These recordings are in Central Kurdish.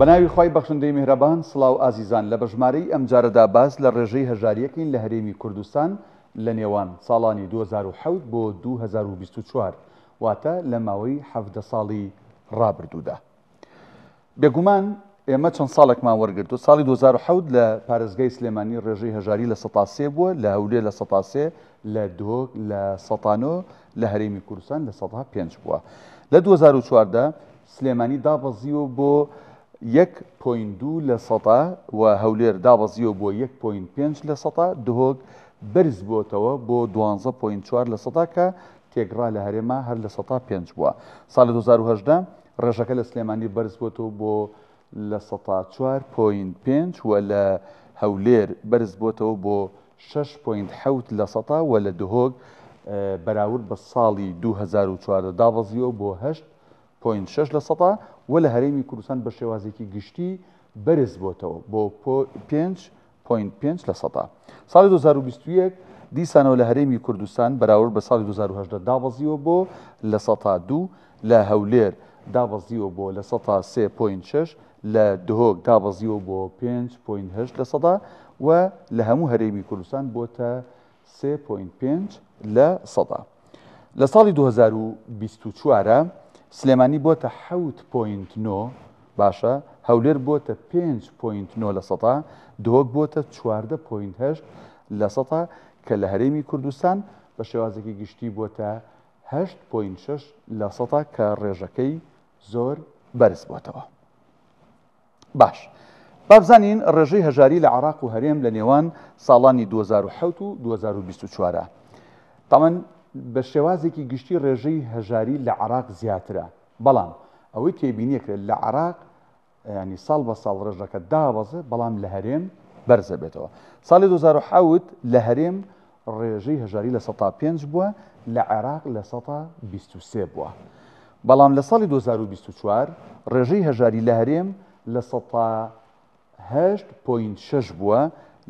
بەناوی خی بەخشندەی میهرەبان سڵاو ئازیزان لە بەژمارەی ئەم جارەدا باس لە ڕێژەی هەژاریەکەین لە هەرێمی کوردستان لە نێوان ساڵانی 2007 بۆ 2024 واتە لە ماوەی 17 ساڵی ڕابردوودا. بێگومان ئێمە چەند ساڵێکمان وەرگرتو. ساڵی 2007 لە پارێزگای سلێمانی ڕێژەی هەژاری لە 103 بووە، لە هەولێر لە 103، لە دۆک لە 109، لە هەرێمی کوردستان لە 105 بووە. لە 2014 سلێمانی دابەزیوە بۆ 1.2 لە سەدا و هەولێر دابەزیوە بۆ 1.5 لە سەدا، دهۆک بەرز بۆتەوە بۆ 12.4 لە سەدا کە تێگڕا لە هەرێما هەر لە 105 بووە. ساڵی 2018 ڕێژەکە لە سلێمانی بەرز بۆتەوە بۆ لە 104.5 و لە هەولێر بەرز بۆتەوە بۆ 6.7 لە سەدا و لە دهۆک بەراورد بە ساڵی 2014 دابەزیوە بۆ 8.6 لە سەدا و لە هەرێمی کوردستان بە شێوازێکی گشتی بەرز بۆتەوە بۆ 5.5 لە سەدا. ساڵی 2021 دیسانەوە لە هەرێمی کوردستان بەراورد بە ساڵی 2018 دابەزیوە بۆ لە 102، لە هەولێر دابەزیوە بۆ لە 103.6، لە دهۆک دابەزیوە بۆ 5.8 لە سەدا و لە هەموو هەرێمی کوردستان بۆتە 3.5 لە سەدا. لە ساڵی 2024 سلێمانی بۆتە 7.9 باشە، هەولێر بۆتە 5.9 لە سەدا، دهۆک بۆتە 14.8 لە سەدا کە لە هەرێمی کوردستان بە شێوازێکی گشتی بۆتە 8.6 لە سەدا کە ڕێژەکەی زۆر بەرز بۆتەوە. باش، بابزانین ڕێژەی هەژاری لە عێراق و هەرێم لە نێوان ساڵانی 2007 و 2024 تامان بە شێوازێکی گشتی ڕێژەی هەژاری لە عێراق زیاترە، بەڵام ئەوەی تێبینیەکرێت لە عێراق ینی ساڵ بە ساڵ ڕێژەکە دابەزە، بەڵام لە هەرێم بەرزە بێتەوە. ساڵی 2007 لە هەرێم ڕێژەی هەژاری لە 105 بووە، لە عێراق لە 123 بووە، بەڵام لە ساڵی 2024 ڕێژەی هەژاری لە هەرێم لە 108.6 بووە،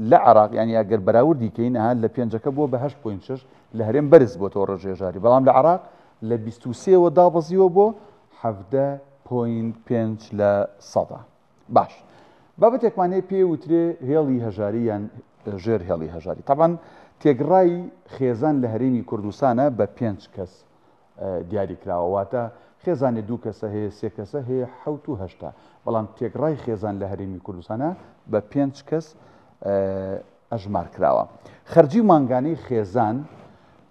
لە عێراق ینی ئەگەر بەراوردی کەین لە پێنجەکە بووە بە 8.6 لە هەرێم بەرز بۆتەوە ڕێژەی هەژاری، بەڵام لە عێراق لە 23ەوە دابەزیوە بۆ 17.5 لە سەدا. باش، بابەتێکمانەیە پێ وترێ هێڵی هەژاری یان ژێر هێڵی هەژاری. تاوان تێگڕای خێزان لە هەرێمی کوردستانە بە 5 کەس دیاری کراوە، واتە خێزانێ 2 کەسە هەیە، 3 کەسە هەیە، 7 و 8، بەڵام تێگڕای خێزان لە هەرێمی کوردستانە بە 5 کەس ئەژمار کراوە. خەرجی مانگانەی خێزان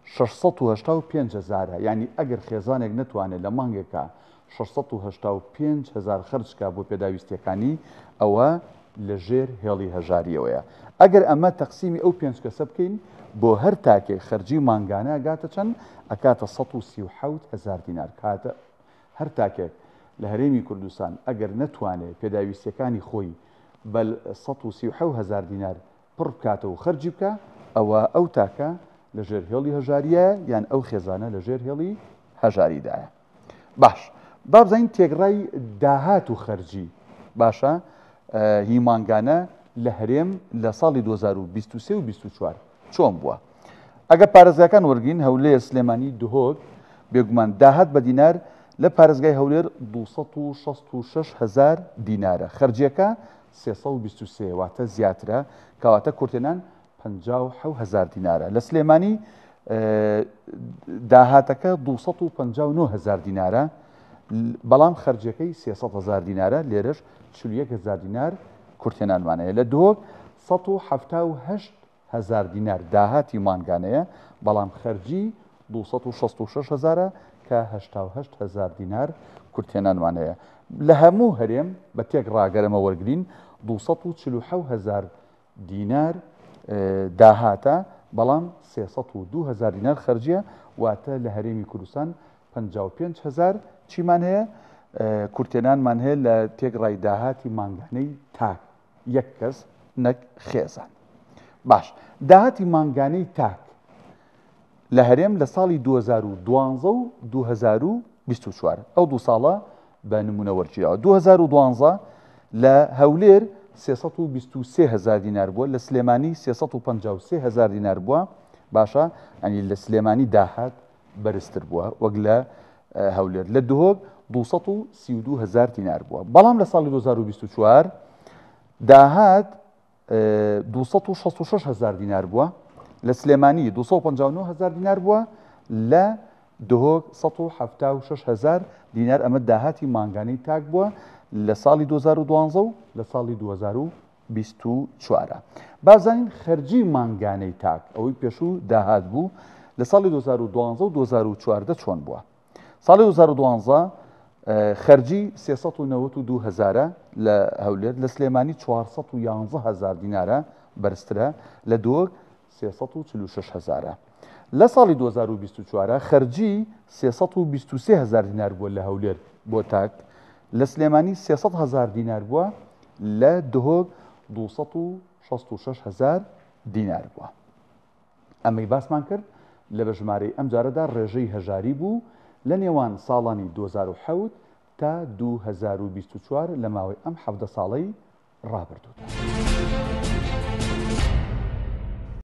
685,000، ینی ئەگەر خێزانێک نتوانێت لە مانگێکە 685,000 خەرجکە بۆ پێداویستیەکانی، ئەوە لە ژێر هێڵی هەژاریەوەیە. ئەگەر ئەمە تەقسیمی ئەو 5 کەسە بکەین بۆ هەر تاکێک خەرجی مانگانە ئەگاتە چەند؟ ئەکاتە 137,000 دینار. کاتە هەر تاکێک لە هەرێمی کوردستان ئەگەر نەتوانێت پێداویستیەکانی خۆی بە 137,000 دینار پڕ بکاتە و خەرجی بکە، ئەوە ئەو تاکە لە ژێر هێڵی هەژاریە یان ئەو خێزانە لە ژێر هێڵی هەژاریدایە. باش، بابزانین تێگڕای داهات و خەرجی باشە هی مانگانە لە هەرێم لە ساڵی 2023 و 2024 چۆن بووە. ئەگەر پارێزگاکان وەرگین، هەولێر، سلێمانی، دهۆک، بێگومان داهات بە دینار لە پارێزگای هەولێر 266,000 دینارە، خەرجیەکە 323، واتە زیاترە، کەواتە کورتێنان 57,000 دینارە. لە سلێمانی داهاتەکە 259,000 دینارە، بەڵام خەرجەکەی 300,000 دینارە، لێرەش 41,000 دینار کورتێنانمانەیە. لە دۆک 178,000 دینار داهاتی مانگانەیە، بەڵام خەرجی 266,000 کە 88,000 دینار کورتێنانمانەیە. لە هەموو هەرێم بە تێک ڕاگەرەمە وەرگین 247,000 دینار داهاتە، بەڵام 302,000 دینار خەرجیە، واتە لە هەرێمی کوردستان 55,000 چیمان هەیە؟ کورتێنانمان هەیە لە تێگڕای داهاتی مانگانەی تاک، یەک کەس نەک خێزان. باش، داهاتی مانگانەی تاک لە هەرێم لە ساڵی 2012 و 2024 ئەو دوو ساڵە بە نمونە وەرگیراوە. 2012 لە هەولێر 323,000 دینار بووە، لە سلێمانی 353,000 دینار بووە. باشە، ئەنی لە سلێمانی داهات بەرزتر بووە وەک لە هەولێر. لە دهۆک 232,000 دینار بووە. بەڵام لە ساڵی 2024 داهات 266,000 دینار بووە، لە سلێمانی 259,000 دینار بووە، لە دهۆک 176,000 دینار. ئەمە داهاتی مانگانەی تاک بووە لە ساڵی 2012 و لە ساڵی 2024. بازانین خەرجی مانگانەی تاک ئەوەی پێشوو داهات بوو لە ساڵی 2012 و 2014 چۆن بووە. ساڵی 2012 خەرجی 392,000 لە هەولێر، لە سلێمانی 411,000 دینارە بەرزترە، لە دۆک 346,000. لە ساڵی 2024 خەرجی 323,000 دینار بووە لە هەولێر بۆ تاک، لە سلێمانی 300,000 دینار بووە، لە دهۆک 266,000 دینار بووە. ئەمەی باسمان کرد لە بەژمارەی ئەم جارەدا ڕێژەی هەژاری بوو لە نێوان ساڵانی 2007 تا 2024 لە ماوەی ئەم 17 ساڵەی ڕابردوودا.